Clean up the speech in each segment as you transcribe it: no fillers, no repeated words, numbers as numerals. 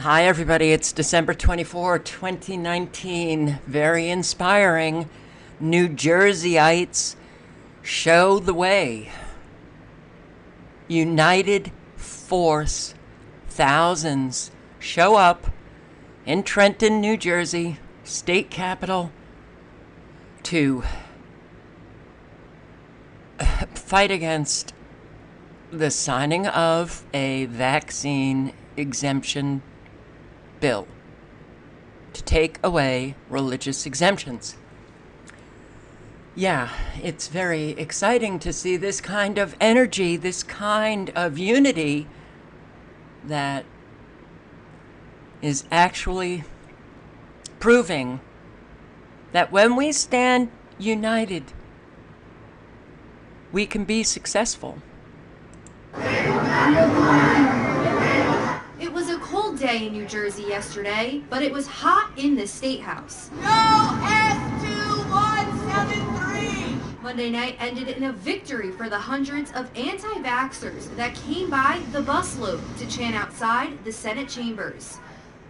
Hi, everybody. It's December 24, 2019. Very inspiring. New Jerseyites show the way. United force. Thousands show up in Trenton, New Jersey, state capital, to fight against the signing of a vaccine exemption bill to take away religious exemptions. Yeah, it's very exciting to see this kind of energy, this kind of unity that is actually proving that when we stand united, we can be successful. It was a cold day in New Jersey yesterday, but it was hot in the State House. No S2173! Monday night ended in a victory for the hundreds of anti-vaxxers that came by the busload to chant outside the Senate chambers.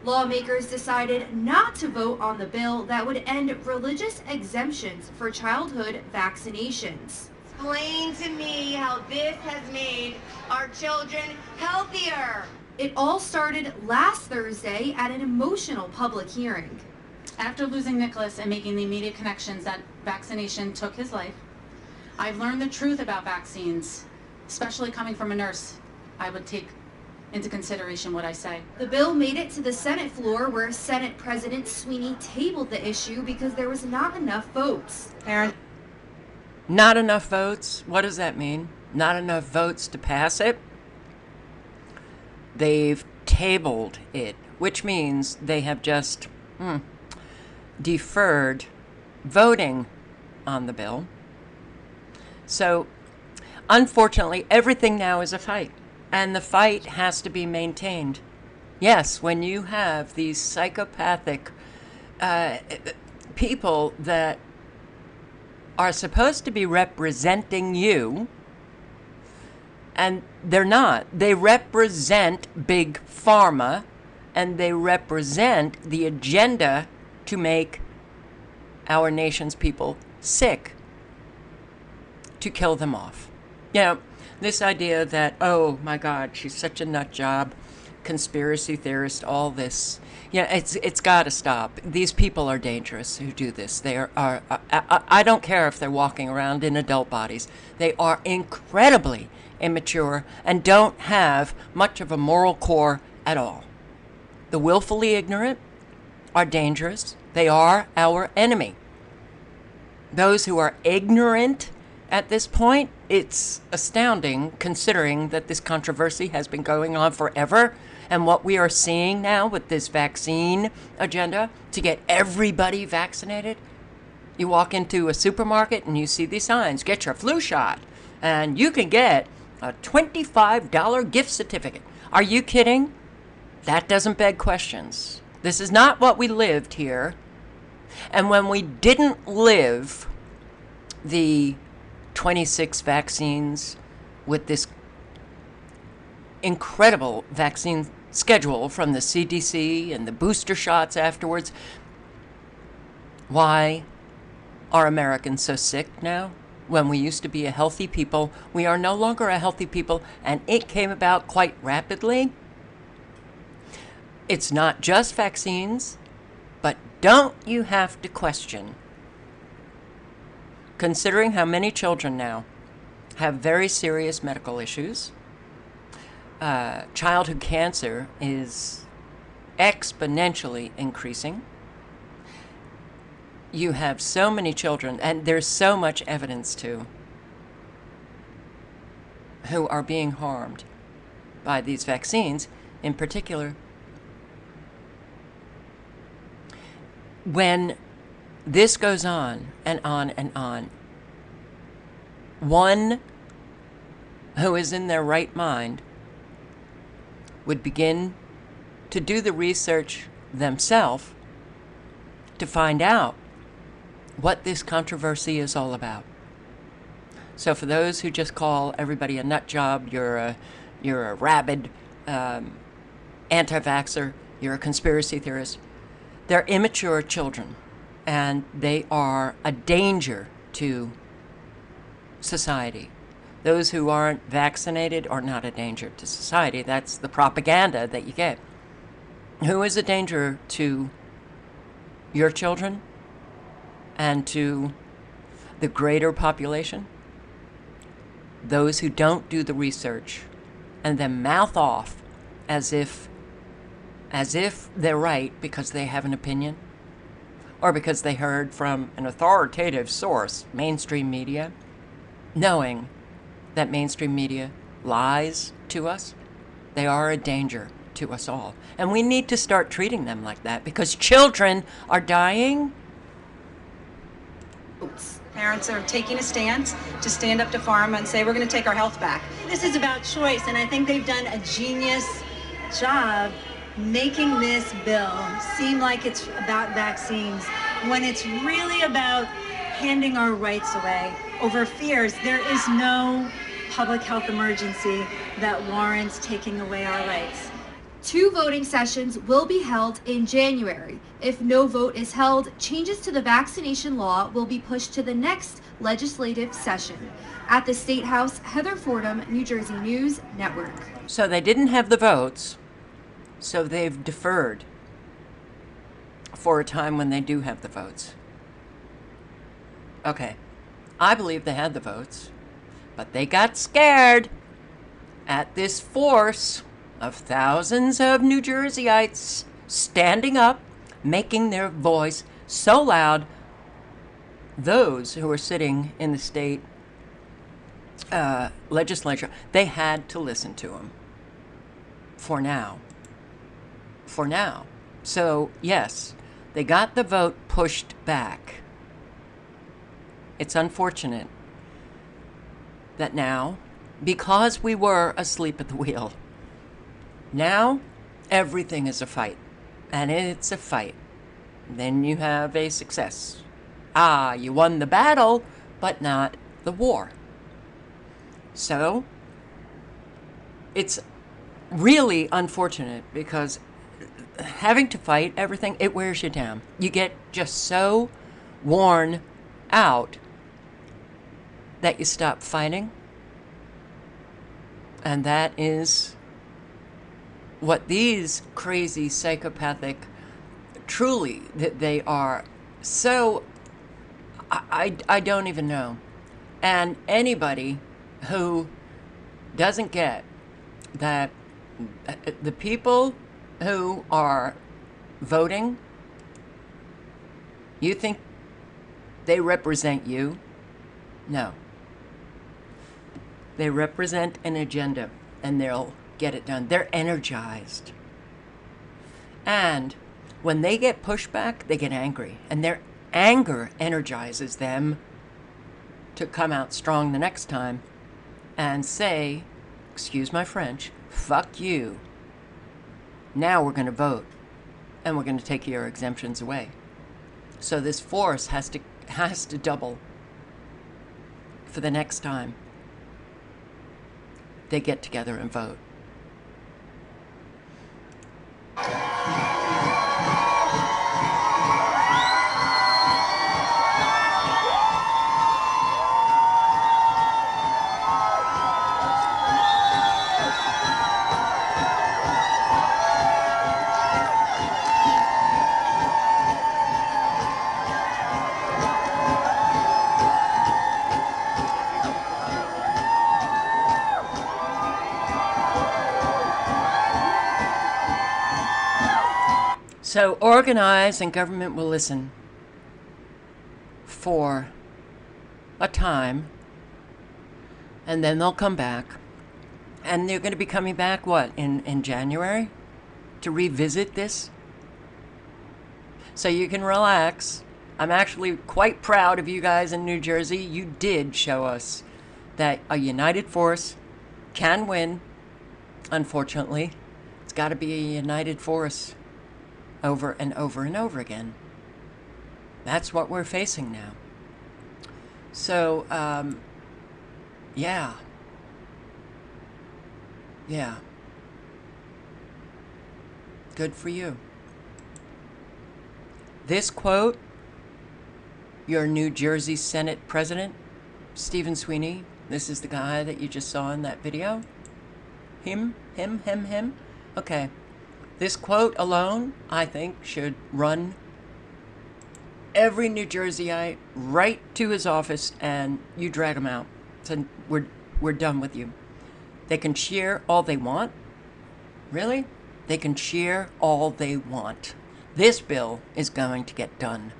Lawmakers decided not to vote on the bill that would end religious exemptions for childhood vaccinations. Explain to me how this has made our children healthier. It all started last Thursday at an emotional public hearing. After losing Nicholas and making the immediate connections that vaccination took his life, I've learned the truth about vaccines, especially coming from a nurse. I would take into consideration what I say. The bill made it to the Senate floor where Senate President Sweeney tabled the issue because there was not enough votes. Not enough votes? What does that mean? Not enough votes to pass it? They've tabled it, which means they have just deferred voting on the bill. So, unfortunately, everything now is a fight, and the fight has to be maintained. Yes, when you have these psychopathic people that are supposed to be representing you, and they're not. They represent Big Pharma, and they represent the agenda to make our nation's people sick, to kill them off. You know, this idea that, oh my God, she's such a nut job, conspiracy theorist, all this. Yeah, it's got to stop. These people are dangerous who do this. They are I don't care if they're walking around in adult bodies. They are incredibly immature and don't have much of a moral core at all. The willfully ignorant are dangerous. They are our enemy. Those who are ignorant at this point, it's astounding considering that this controversy has been going on forever. And what we are seeing now with this vaccine agenda to get everybody vaccinated, you walk into a supermarket and you see these signs, get your flu shot, and you can get a $25 gift certificate. Are you kidding? That doesn't beg questions. This is not what we lived here. And when we didn't live the 26 vaccines with this incredible vaccine schedule from the CDC and the booster shots afterwards, why are Americans so sick now? When we used to be a healthy people, we are no longer a healthy people, and it came about quite rapidly. It's not just vaccines, but don't you have to question, considering how many children now have very serious medical issues. Childhood cancer is exponentially increasing. You have so many children, and there's so much evidence too, who are being harmed by these vaccines, in particular. When this goes on and on and on, one who is in their right mind would begin to do the research themselves to find out what this controversy is all about. So for those who just call everybody a nut job, you're a rabid anti-vaxxer, You're a conspiracy theorist. They're immature children, and they are a danger to society. Those who aren't vaccinated are not a danger to society. That's the propaganda that you get. Who is a danger to your children and to the greater population? Those who don't do the research and then mouth off as if they're right because they have an opinion or because they heard from an authoritative source, mainstream media, knowing that mainstream media lies to us. They are a danger to us all. And we need to start treating them like that because children are dying. Parents are taking a stance to stand up to pharma and say, we're going to take our health back. This is about choice, and I think they've done a genius job making this bill seem like it's about vaccines when it's really about handing our rights away over fears. There is no public health emergency that warrants taking away our rights. 2 voting sessions will be held in January. If no vote is held, changes to the vaccination law will be pushed to the next legislative session. At the State House, Heather Fordham, New Jersey News Network. So they didn't have the votes, so they've deferred for a time when they do have the votes. Okay, I believe they had the votes, but they got scared at this force of thousands of New Jerseyites standing up, making their voice so loud. Those who were sitting in the state legislature, they had to listen to them for now. For now. So, yes, they got the vote pushed back. It's unfortunate that now, because we were asleep at the wheel, now everything is a fight. And it's a fight. Then you have a success. Ah, you won the battle, but not the war. So, it's really unfortunate because having to fight everything, it wears you down. You get just so worn out that you stop fighting. And that is what these crazy psychopathic, truly, that they are so, I don't even know. And anybody who doesn't get that the people who are voting, you think they represent you? No. They represent an agenda, and they'll get it done. They're energized. And when they get pushback, they get angry. And their anger energizes them to come out strong the next time and say, excuse my French, fuck you. Now we're going to vote, and we're going to take your exemptions away. So this force has to double for the next time they get together and vote. So organize and government will listen for a time, and then they'll come back. And they're going to be coming back, what, in January to revisit this? So you can relax. I'm actually quite proud of you guys in New Jersey. You did show us that a united force can win. Unfortunately, it's got to be a united force over and over and over again. That's what we're facing now. So, yeah. Good for you. This quote, your New Jersey Senate President, Stephen Sweeney, this is the guy that you just saw in that video. Him. Okay. This quote alone, I think, should run every New Jerseyite right to his office, and you drag him out. So we're done with you. They can cheer all they want. Really? They can cheer all they want. This bill is going to get done.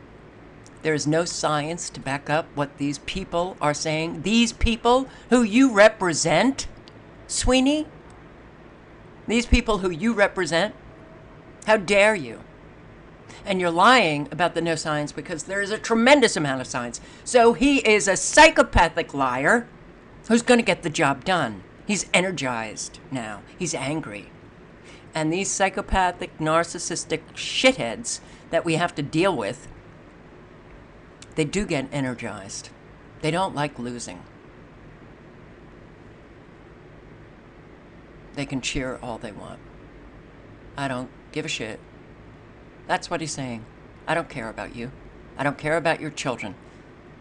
There is no science to back up what these people are saying. These people who you represent, Sweeney, these people who you represent, how dare you? And you're lying about the no science because there is a tremendous amount of science. So he is a psychopathic liar who's going to get the job done. He's energized now. He's angry. And these psychopathic, narcissistic shitheads that we have to deal with, they do get energized. They don't like losing. They can cheer all they want. I don't give a shit. That's what he's saying. I don't care about you. I don't care about your children.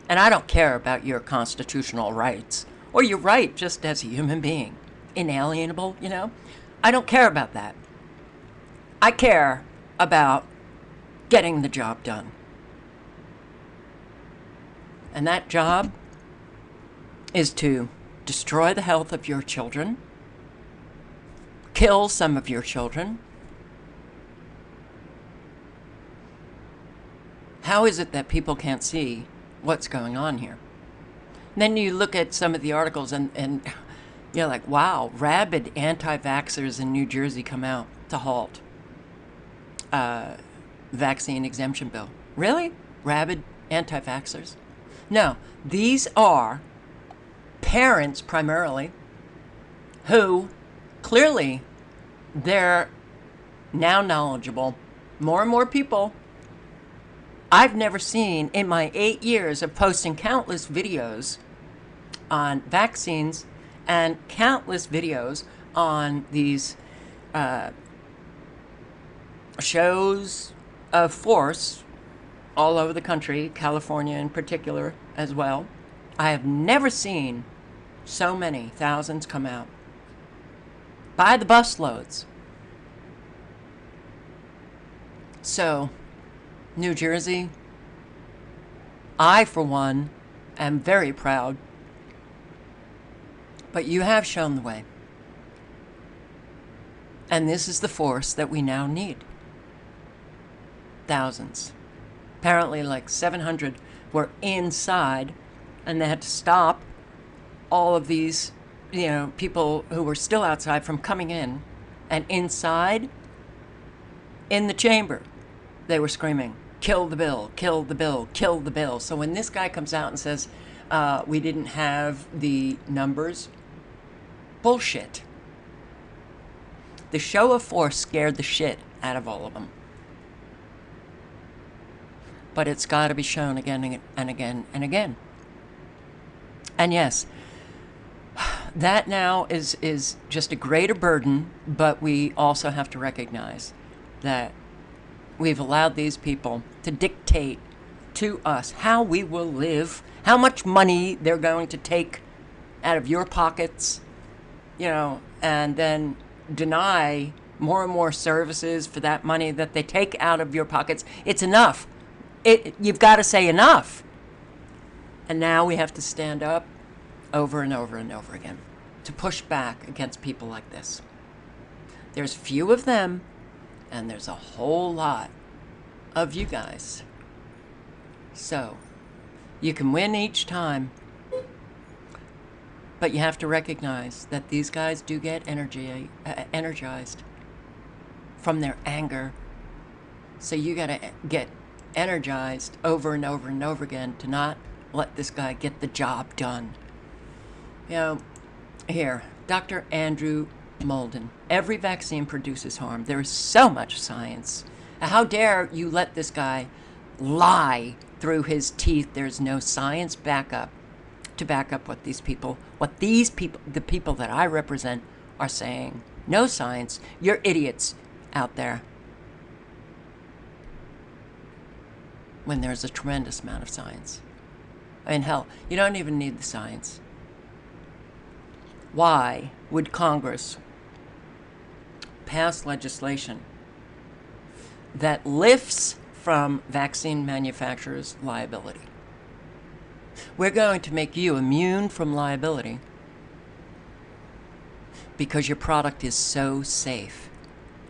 And I don't care about your constitutional rights or your right just as a human being. Inalienable, you know? I don't care about that. I care about getting the job done. And that job is to destroy the health of your children, kill some of your children. How is it that people can't see what's going on here? And then you look at some of the articles and you're like, wow, rabid anti-vaxxers in New Jersey come out to halt vaccine exemption bill. Really? Rabid anti-vaxxers? No, these are parents primarily who clearly they're now knowledgeable. More and more people. I've never seen in my 8 years of posting countless videos on vaccines and countless videos on these shows of force all over the country, California in particular as well. I have never seen so many thousands come out by the busloads. So, New Jersey, I, for one, am very proud. But you have shown the way. And this is the force that we now need. Thousands. Apparently like 700 were inside, and they had to stop all of these, you know, people who were still outside from coming in. And inside, in the chamber, they were screaming, kill the bill, kill the bill, kill the bill. So when this guy comes out and says, we didn't have the numbers, bullshit. The show of force scared the shit out of all of them. But it's got to be shown again and again and again. And yes, that now is just a greater burden, but we also have to recognize that we've allowed these people to dictate to us how we will live, how much money they're going to take out of your pockets, you know, and then deny more and more services for that money that they take out of your pockets. It's enough. You've got to say enough. And now we have to stand up over and over and over again to push back against people like this. There's few of them, and there's a whole lot of you guys. So, you can win each time, but you have to recognize that these guys do get energized from their anger. So you got to get energized over and over and over again to not let this guy get the job done. You know, here, Dr. Andrew Molden. Every vaccine produces harm. There is so much science. How dare you let this guy lie through his teeth? There's no science to back up what the people that I represent are saying. No science. You're idiots out there. when there's a tremendous amount of science. I mean, hell, you don't even need the science. Why would Congress pass legislation that lifts from vaccine manufacturers' liability? We're going to make you immune from liability because your product is so safe.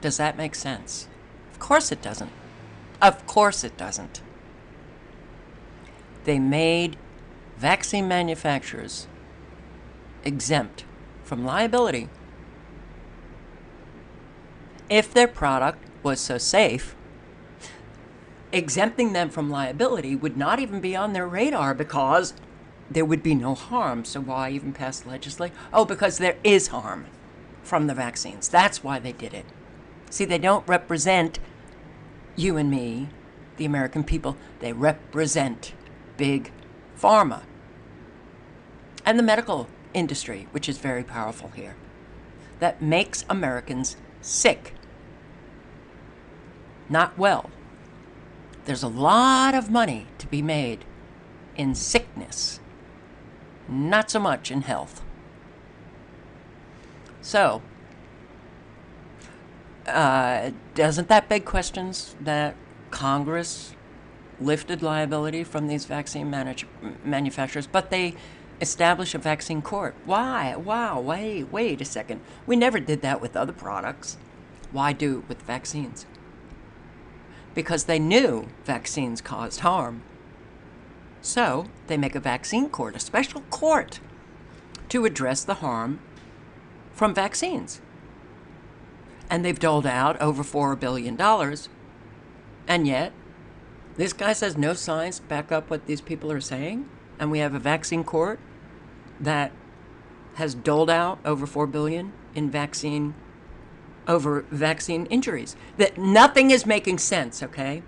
Does that make sense? Of course it doesn't. Of course it doesn't. They made vaccine manufacturers exempt from liability if their product was so safe. Exempting them from liability would not even be on their radar because there would be no harm. So why even pass legislation? Oh, because there is harm from the vaccines. That's why they did it. See, they don't represent you and me, the American people. They represent big pharma and the medical industry, which is very powerful here, that makes Americans sick, not well. There's a lot of money to be made in sickness, not so much in health. So, doesn't that beg questions that Congress lifted liability from these vaccine manufacturers, but they establish a vaccine court? Why? Wow, wait a second. We never did that with other products. Why do it with vaccines? Because they knew vaccines caused harm. So they make a vaccine court, a special court, to address the harm from vaccines. And they've doled out over $4 billion. And yet, this guy says no science to back up what these people are saying. And we have a vaccine court that has doled out over $4 billion in vaccine injuries. That nothing is making sense, okay?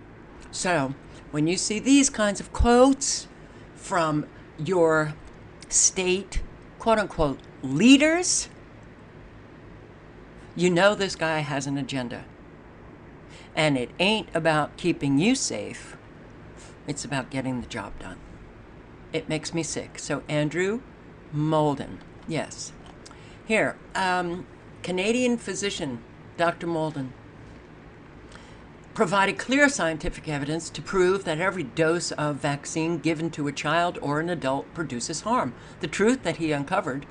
So when you see these kinds of quotes from your state, quote unquote, leaders, you know this guy has an agenda. And it ain't about keeping you safe. It's about getting the job done. It makes me sick. So Andrew Molden, yes. Here, Canadian physician Dr. Molden provided clear scientific evidence to prove that every dose of vaccine given to a child or an adult produces harm. The truth that he uncovered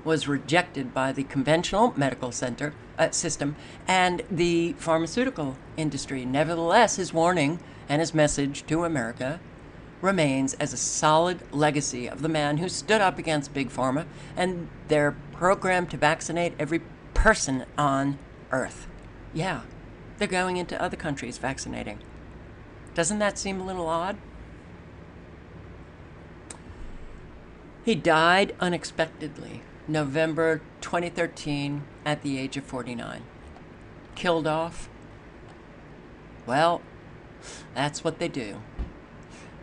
was rejected by the conventional medical system and the pharmaceutical industry. Nevertheless, his warning and his message to America remains as a solid legacy of the man who stood up against Big Pharma and their program to vaccinate every person on Earth. Yeah, they're going into other countries vaccinating. Doesn't that seem a little odd? He died unexpectedly, November 2013, at the age of 49. Killed off? Well, that's what they do.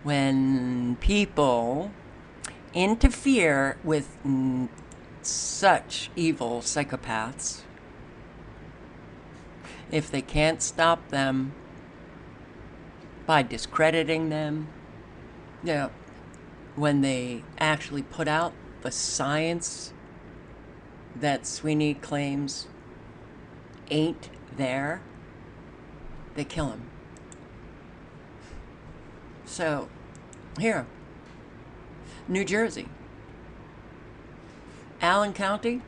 When people interfere with such evil psychopaths, if they can't stop them by discrediting them, you know, when they actually put out the science that Sweeney claims ain't there, they kill him. So, here, New Jersey, Allen County.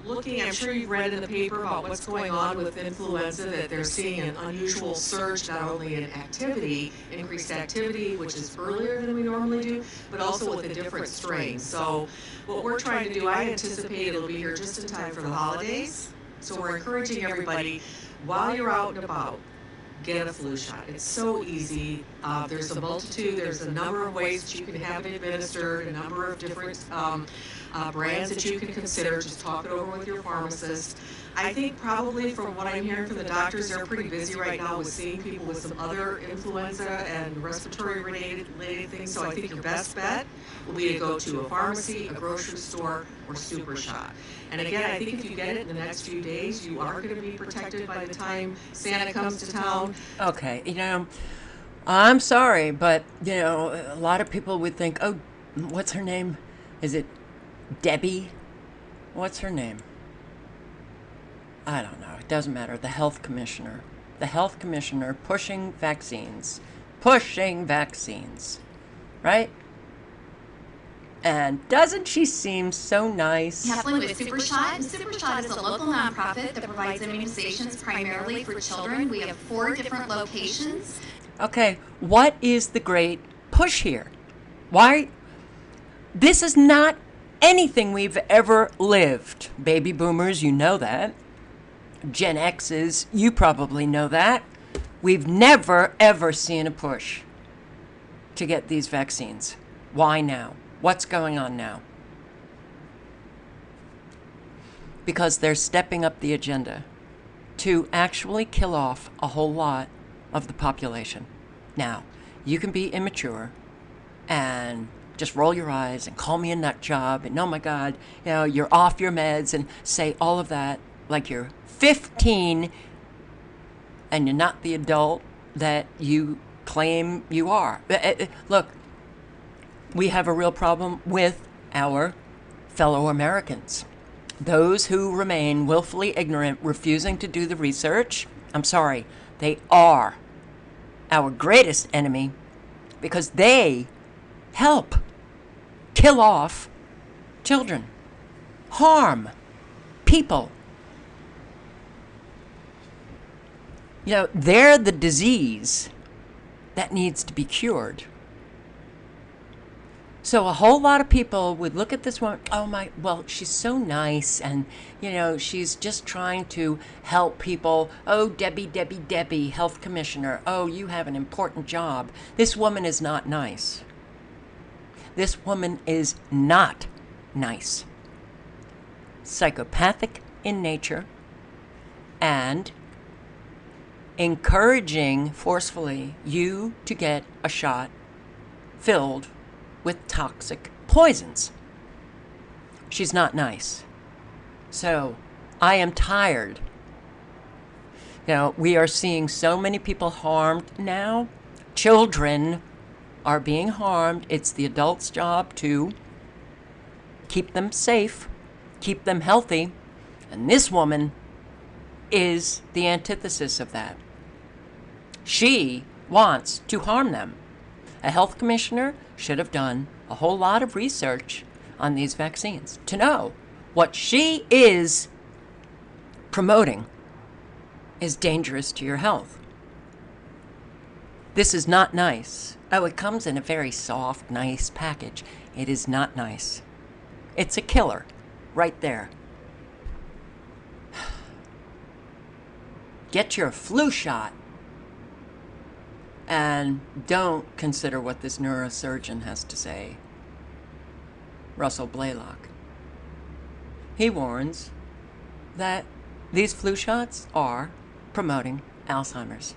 Looking, I'm sure you've read in the paper about what's going on with influenza, that they're seeing an unusual surge, not only in activity, increased activity, which is earlier than we normally do, but also with a different strain. So what we're trying to do, I anticipate it'll be here just in time for the holidays. So we're encouraging everybody, while you're out and about, get a flu shot. It's so easy. There's a multitude, there's a number of ways that you can have it administered, a number of different brands that you can consider. Just talk it over with your pharmacist. I think probably from what I'm hearing from the doctors, they're pretty busy right now with seeing people with some other influenza and respiratory related things. So I think your best bet will be to go to a pharmacy, a grocery store, or Super Shot. And again, I think if you get it in the next few days, you are going to be protected by the time Santa comes to town. Okay, you know, I'm sorry, but, you know, a lot of people would think, oh, what's her name? Is it Debbie? What's her name? I don't know. It doesn't matter. The health commissioner. The health commissioner pushing vaccines. Pushing vaccines. Right? And doesn't she seem so nice? Happening with Super Shot. Super Shot is a local nonprofit that provides immunizations primarily for children. We have 4 different locations. Okay, what is the great push here? Why? This is not anything we've ever lived. Baby boomers, you know that. Gen X's, you probably know that. We've never, ever seen a push to get these vaccines. Why now? What's going on now? Because they're stepping up the agenda to actually kill off a whole lot of the population. Now, you can be immature and just roll your eyes and call me a nut job and, oh my God, you know, you're off your meds, and say all of that like you're 15 and you're not the adult that you claim you are. Look, we have a real problem with our fellow Americans. Those who remain willfully ignorant, refusing to do the research, I'm sorry, they are our greatest enemy, because they help kill off children, harm people. You know, they're the disease that needs to be cured. So a whole lot of people would look at this woman, oh my, well, she's so nice, and, you know, she's just trying to help people. Oh, Debbie, Debbie, Debbie, health commissioner. Oh, you have an important job. This woman is not nice. This woman is not nice. Psychopathic in nature, and encouraging forcefully you to get a shot filled with toxic poisons. She's not nice. So I am tired. You know, we are seeing so many people harmed now. Children are being harmed. It's the adult's job to keep them safe, keep them healthy. And this woman is the antithesis of that. She wants to harm them. A health commissioner should have done a whole lot of research on these vaccines to know what she is promoting is dangerous to your health. This is not nice. Oh, it comes in a very soft, nice package. It is not nice. It's a killer right there. Get your flu shot. And don't consider what this neurosurgeon has to say. Russell Blaylock. He warns that these flu shots are promoting Alzheimer's.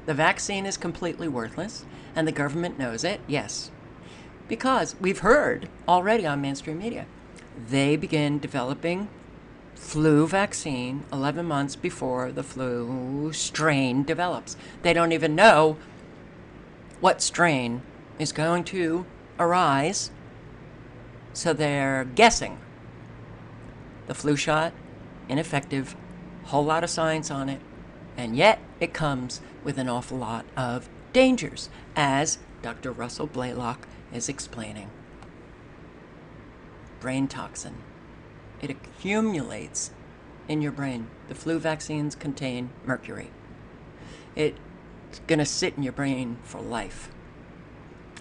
The vaccine is completely worthless, and the government knows it, yes. Because we've heard already on mainstream media, they begin developing flu vaccine 11 months before the flu strain develops. They don't even know what strain is going to arise, so they're guessing. The flu shot, ineffective, whole lot of science on it, and yet it comes with an awful lot of dangers, as Dr. Russell Blaylock is explaining. Brain toxin. It accumulates in your brain. The flu vaccines contain mercury. It's going to sit in your brain for life.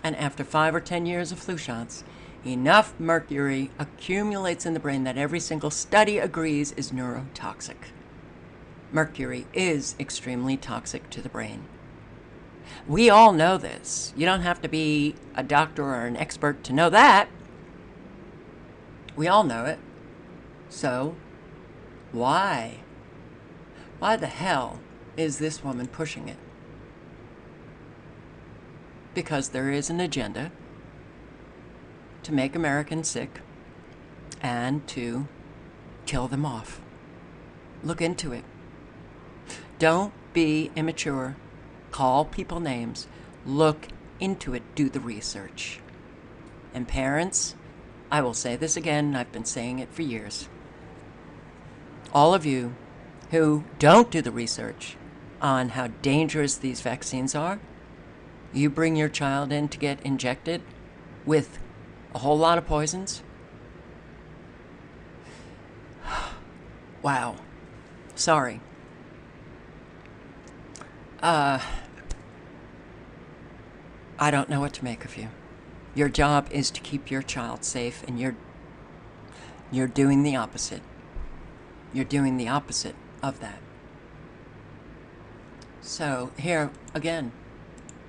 And after 5 or 10 years of flu shots, enough mercury accumulates in the brain that every single study agrees is neurotoxic. Mercury is extremely toxic to the brain. We all know this. You don't have to be a doctor or an expert to know that. We all know it. So, why? Why the hell is this woman pushing it? Because there is an agenda to make Americans sick and to kill them off. Look into it. Don't be immature. Call people names. Look into it. Do the research. And parents, I will say this again. I've been saying it for years. All of you who don't do the research on how dangerous these vaccines are, you bring your child in to get injected with a whole lot of poisons. Wow. Sorry. I don't know what to make of you. Your job is to keep your child safe, and you're doing the opposite. You're doing the opposite of that. So here again.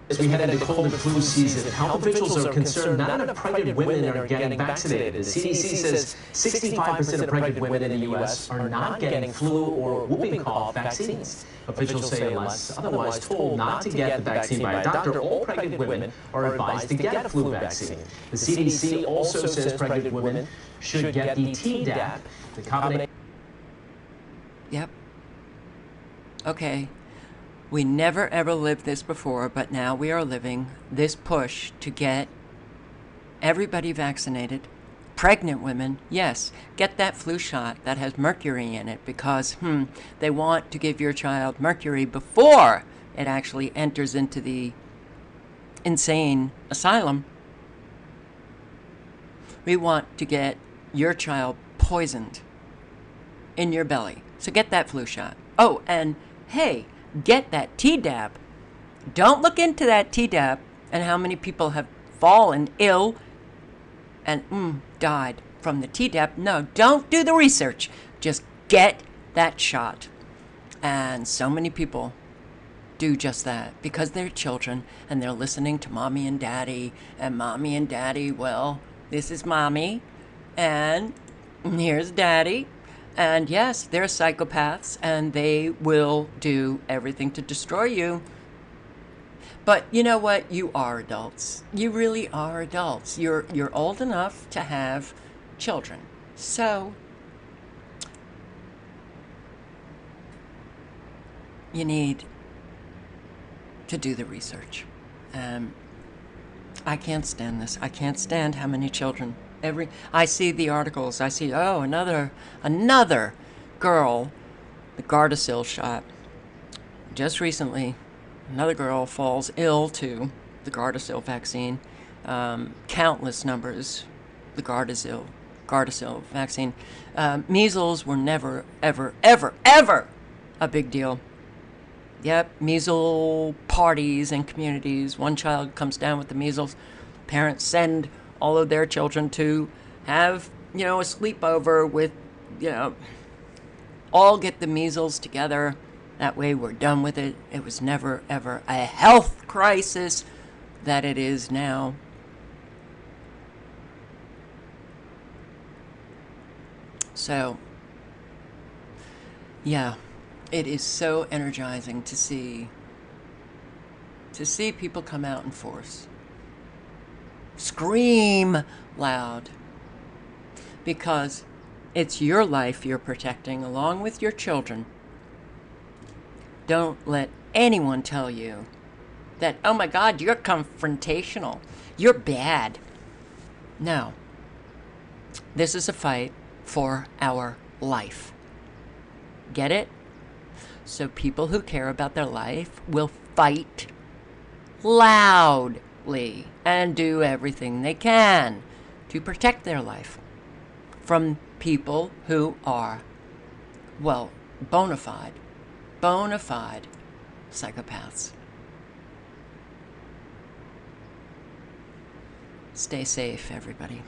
As we head into cold and flu season, health officials are concerned not enough pregnant women are getting vaccinated. The CDC says 65% of pregnant women in the U.S. are not getting flu or whooping cough vaccines. Officials say unless otherwise told not to get the vaccine by a doctor, all pregnant women are advised to get a flu vaccine. The CDC also says pregnant women should get the Tdap, the combination. Yep. Okay. We never ever lived this before, but now we are living this push to get everybody vaccinated. Pregnant women, yes, get that flu shot that has mercury in it because they want to give your child mercury before it actually enters into the insane asylum. We want to get your child poisoned in your belly. So get that flu shot. Oh, and hey, get that Tdap. Don't look into that Tdap and how many people have fallen ill and died from the Tdap. No, don't do the research. Just get that shot. And so many people do just that because they're children and they're listening to mommy and daddy. And mommy and daddy, well, this is mommy and here's daddy. And yes, they're psychopaths, and they will do everything to destroy you. But you know what? You are adults. You really are adults. You're old enough to have children. So you need to do the research. I can't stand this. I can't stand how many children. I see the articles. I see, oh, another girl, the Gardasil shot. Just recently, another girl falls ill to the Gardasil vaccine. Countless numbers, the Gardasil vaccine. Measles were never, ever, ever, ever a big deal. Yep, measles parties and communities. One child comes down with the measles. Parents send all of their children to have, a sleepover with, all get the measles together. That way we're done with it. It was never, ever a health crisis that it is now. So, yeah, it is so energizing to see people come out in force. Scream loud, because it's your life you're protecting along with your children. Don't let anyone tell you that, oh my God, you're confrontational, you're bad. No. This is a fight for our life. Get it? So people who care about their life will fight loudly and do everything they can to protect their life from people who are, well, bona fide psychopaths. Stay safe, everybody.